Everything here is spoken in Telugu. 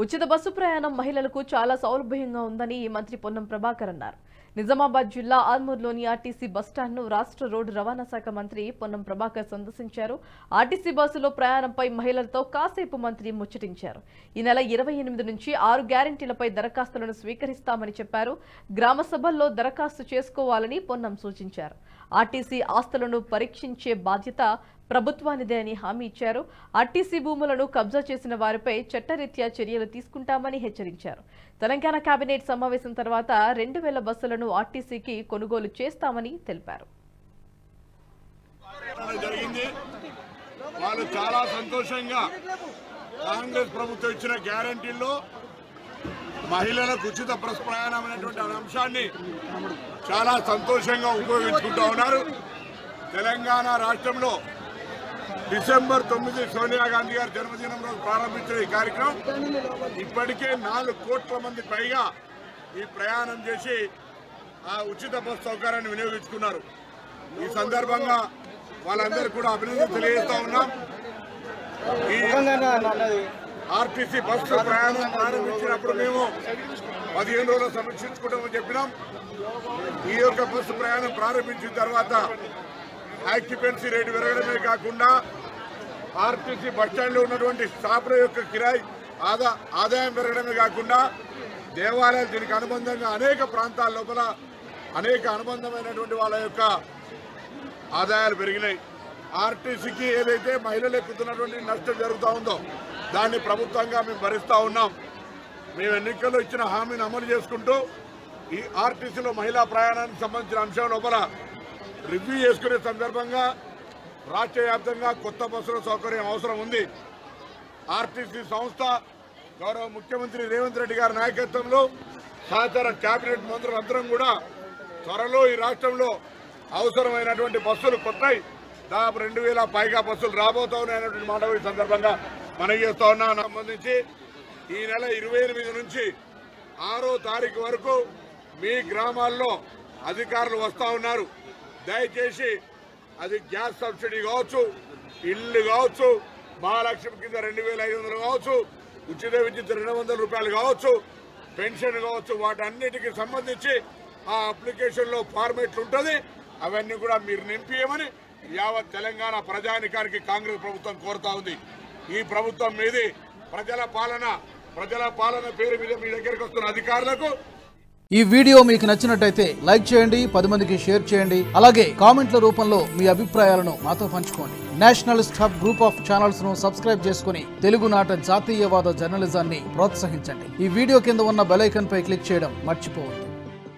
ఉచిత బస్సు ప్రయాణం మహిళలకు చాలా సౌలభ్యంగా ఉందని మంత్రి పొన్నం ప్రభాకర్ అన్నారు. నిజామాబాద్ జిల్లా ఆర్మూర్లోని ఆర్టీసీ బస్టాండ్ను రాష్ట్ర రోడ్డు రవాణా శాఖ మంత్రి పొన్నం ప్రభాకర్ సందర్శించారు. ఆర్టీసీ బస్సులో ప్రయాణంపై మహిళలతో కాసేపు మంత్రి ముచ్చటించారు. ఈ నెల 28 నుంచి 6 గ్యారెంటీలపై దరఖాస్తులను స్వీకరిస్తామని చెప్పారు. గ్రామ సభల్లో దరఖాస్తు చేసుకోవాలని పొన్నం సూచించారు. ఆర్టీసీ ఆస్తులను పరీక్షించే బాధ్యత ప్రభుత్వానిదే అని హామీ ఇచ్చారు. ఆర్టీసీ భూములను కబ్జా చేసిన వారిపై చట్టరీత్యా చర్యలు తీసుకుంటామని హెచ్చరించారు. తెలంగాణ కేబినెట్ సమావేశం తర్వాత 2000 బస్సులను ఆర్టీసీకి కొనుగోలు చేస్తామని తెలిపారు. వాళ్ళు చాలా సంతోషంగా కాంగ్రెస్ ప్రభుత్వం ఇచ్చిన గ్యారంటీల్లో మహిళలకు ఉచిత బస్ ప్రయాణం అనేటువంటి అంశాన్ని చాలా సంతోషంగా ఉపయోగించుకుంటూ ఉన్నారు. తెలంగాణ రాష్ట్రంలో డిసెంబర్ 9 సోనియా గాంధీ గారి జన్మదినం రోజు ప్రారంభించిన ఈ కార్యక్రమం ఇప్పటికే 4 కోట్ల మంది పైగా ఈ ప్రయాణం చేసి ఆ ఉచిత బస్ సౌకర్యాన్ని వినియోగించుకున్నారు. ఈ సందర్భంగా వాళ్ళందరూ కూడా అభినందనలు తెలియజేస్తా ఉన్నాం. ఈ ఆర్టీసీ బస్సు ప్రయాణం ప్రారంభించినప్పుడు మేము 15 రోజులు సమీక్షించుకుంటామని చెప్పినాం. ఈ యొక్క బస్సు ప్రయాణం ప్రారంభించిన తర్వాత ఆక్యుపెన్సీ రేటు పెరగడమే కాకుండా ఆర్టీసీ బస్టాండ్లో ఉన్నటువంటి స్టాఫ్ల యొక్క కిరాయి ఆదాయం పెరగడమే కాకుండా దేవాలయాలు దీనికి అనుబంధంగా అనేక ప్రాంతాల లోపల అనేక అనుబంధమైనటువంటి వాళ్ళ యొక్క ఆదాయాలు పెరిగినాయి. ఆర్టీసీకి ఏదైతే మహిళలు ఎక్కుతున్నటువంటి నష్టం జరుగుతూ ఉందో దాన్ని ప్రభుత్వంగా మేము భరిస్తూ ఉన్నాం. మేము ఎన్నికల్లో ఇచ్చిన హామీని అమలు చేసుకుంటూ ఈ ఆర్టీసీలో మహిళా ప్రయాణానికి సంబంధించిన అంశం లోపల రివ్యూ చేసుకునే సందర్భంగా రాష్ట్ర వ్యాప్తంగా కొత్త బస్సుల సౌకర్యం అవసరం ఉంది. ఆర్టీసీ సంస్థ గౌరవ ముఖ్యమంత్రి రేవంత్ రెడ్డి గారి నాయకత్వంలో సహచర కేబినెట్ మంత్రులందరం కూడా త్వరలో ఈ రాష్ట్రంలో అవసరమైనటువంటి బస్సులు కొత్తయి దాదాపు 2000 పైగా బస్సులు రాబోతా ఉన్నాయనేటువంటి మాట ఈ సందర్భంగా మనవి చేస్తా ఉన్నా. సంబంధించి ఈ నెల 28 నుంచి 6వ తారీఖు వరకు మీ గ్రామాల్లో అధికారులు వస్తూ ఉన్నారు. దయచేసి అది గ్యాస్ సబ్సిడీ కావచ్చు, ఇల్లు కావచ్చు, మహాలక్ష్మి కింద 2500 కావచ్చు, ఉచిత విద్యుత్ 200 రూపాయలు కావచ్చు, పెన్షన్ కావచ్చు, వాటన్నిటికీ సంబంధించి ఆ అప్లికేషన్లో ఫార్మేట్లు ఉంటుంది. అవన్నీ కూడా మీరు నింపియమని యావత్ తెలంగాణ ప్రజానికానికి కాంగ్రెస్ ప్రభుత్వం కోరుతా ఉంది. ఈ ప్రభుత్వం మీది ప్రజల పాలన పేరు మీద మీ దగ్గరికి వస్తున్న అధికారులకు ఈ వీడియో మీకు నచ్చినట్టయితే లైక్ చేయండి, 10 మందికి షేర్ చేయండి. అలాగే కామెంట్ల రూపంలో మీ అభిప్రాయాలను మాతో పంచుకోండి. Nationalist hub group of channels ను సబ్స్క్రైబ్ చేసుకుని తెలుగునాట జాతీయవాద జర్నలిజాన్ని ప్రోత్సహించండి. ఈ వీడియో కింద ఉన్న బెల్ ఐకాన్ పై క్లిక్ చేయడం మర్చిపోవద్దు.